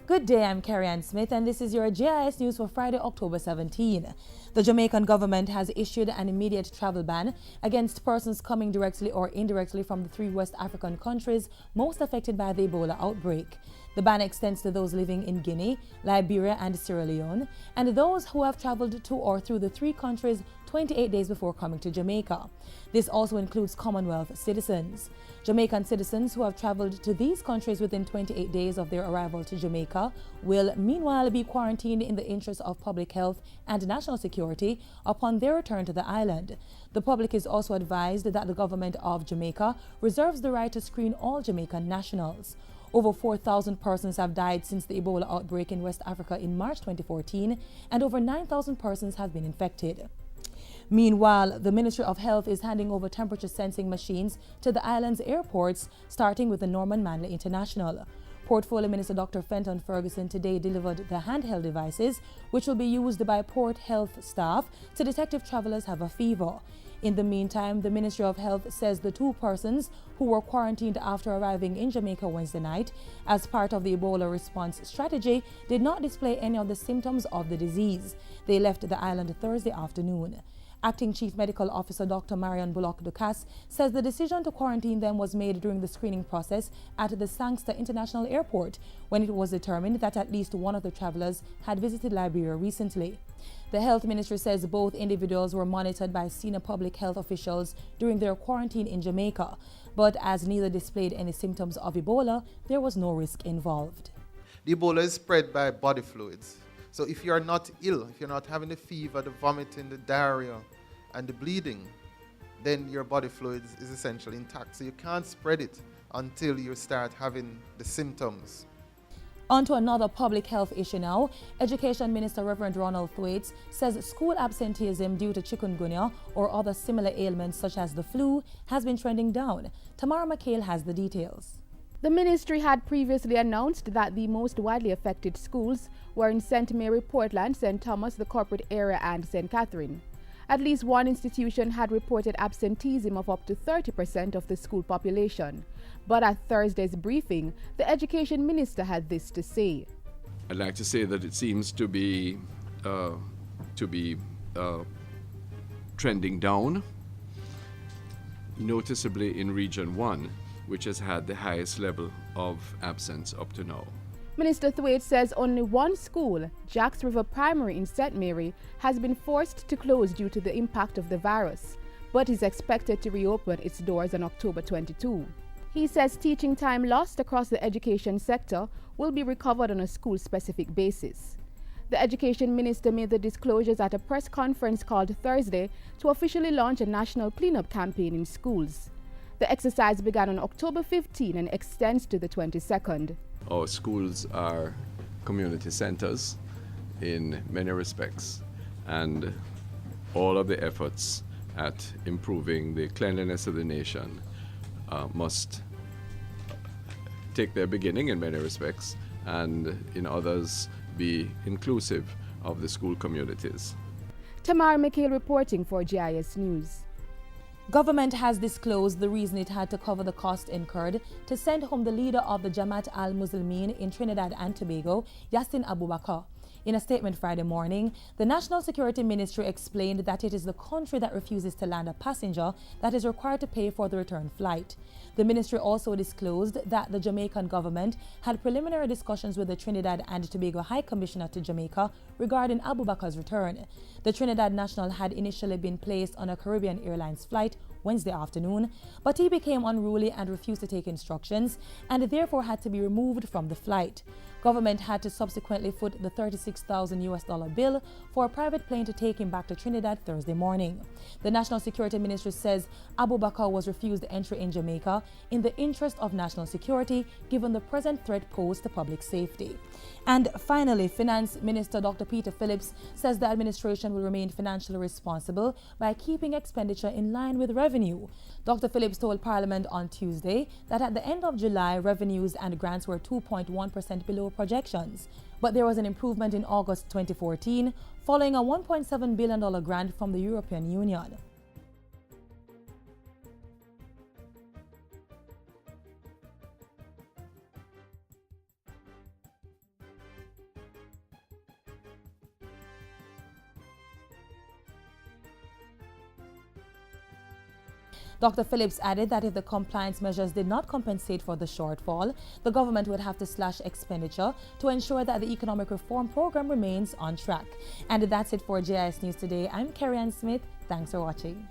Good day, I'm Carrie-Ann Smith and this is your JIS news for Friday, October 17. The Jamaican government has issued an immediate travel ban against persons coming directly or indirectly from the 3 West African countries most affected by the Ebola outbreak. The ban extends to those living in Guinea, Liberia and Sierra Leone, and those who have traveled to or through the 3 countries 28 days before coming to Jamaica. This also includes Commonwealth citizens. Jamaican citizens who have traveled to these countries within 28 days of their arrival to Jamaica will meanwhile be quarantined in the interest of public health and national security upon their return to the island. The public is also advised that the government of Jamaica reserves the right to screen all Jamaican nationals. Over 4,000 persons have died since the Ebola outbreak in West Africa in March 2014, and over 9,000 persons have been infected. Meanwhile, the Ministry of Health is handing over temperature sensing machines to the island's airports, starting with the Norman Manley International. Portfolio Minister Dr. Fenton Ferguson today delivered the handheld devices, which will be used by port health staff to detect if travelers have a fever. In the meantime, the Ministry of Health says the 2 persons who were quarantined after arriving in Jamaica Wednesday night as part of the Ebola response strategy did not display any of the symptoms of the disease. They left the island Thursday afternoon. Acting Chief Medical Officer Dr. Marion Bullock-Ducasse says the decision to quarantine them was made during the screening process at the Sangster International Airport when it was determined that at least one of the travelers had visited Liberia recently. The Health Ministry says both individuals were monitored by senior public health officials during their quarantine in Jamaica, but as neither displayed any symptoms of Ebola, there was no risk involved. The Ebola is spread by body fluids. So if you're not ill, if you're not having the fever, the vomiting, the diarrhea, and the bleeding, then your body fluids is essentially intact. So you can't spread it until you start having the symptoms. On to another public health issue now. Education Minister Reverend Ronald Thwaites says school absenteeism due to chikungunya or other similar ailments such as the flu has been trending down. Tamara McHale has the details. The ministry had previously announced that the most widely affected schools were in St. Mary, Portland, St. Thomas, the corporate area, and St. Catherine. At least one institution had reported absenteeism of up to 30% of the school population. But at Thursday's briefing, the education minister had this to say. I'd like to say that it seems to be trending down, noticeably in Region 1, which has had the highest level of absence up to now. Minister Thwaites says only one school, Jacks River Primary in St. Mary, has been forced to close due to the impact of the virus, but is expected to reopen its doors on October 22. He says teaching time lost across the education sector will be recovered on a school-specific basis. The education minister made the disclosures at a press conference called Thursday to officially launch a national cleanup campaign in schools. The exercise began on October 15 and extends to the 22nd. Our schools are community centers in many respects, and all of the efforts at improving the cleanliness of the nation must take their beginning in many respects, and in others be inclusive of the school communities. Tamara McHale reporting for GIS News. Government has disclosed the reason it had to cover the cost incurred to send home the leader of the Jamaat al-Muslimin in Trinidad and Tobago, Yasin Abubakar. In a statement Friday morning, the National Security Ministry explained that it is the country that refuses to land a passenger that is required to pay for the return flight. The ministry also disclosed that the Jamaican government had preliminary discussions with the Trinidad and Tobago High Commissioner to Jamaica regarding Abubakar's return. The Trinidad national had initially been placed on a Caribbean Airlines flight Wednesday afternoon, but he became unruly and refused to take instructions and therefore had to be removed from the flight. Government had to subsequently foot the $36,000 bill for a private plane to take him back to Trinidad Thursday morning. The National Security Ministry says Abubakar was refused entry in Jamaica in the interest of national security given the present threat posed to public safety. And finally, Finance Minister Dr. Peter Phillips says the administration will remain financially responsible by keeping expenditure in line with revenue. Dr. Phillips told Parliament on Tuesday that at the end of July, revenues and grants were 2.1% below projections. But there was an improvement in August 2014 following a $1.7 billion grant from the European Union. Dr. Phillips added that if the compliance measures did not compensate for the shortfall, the government would have to slash expenditure to ensure that the economic reform program remains on track. And that's it for JIS News today. I'm Kerry Ann Smith. Thanks for watching.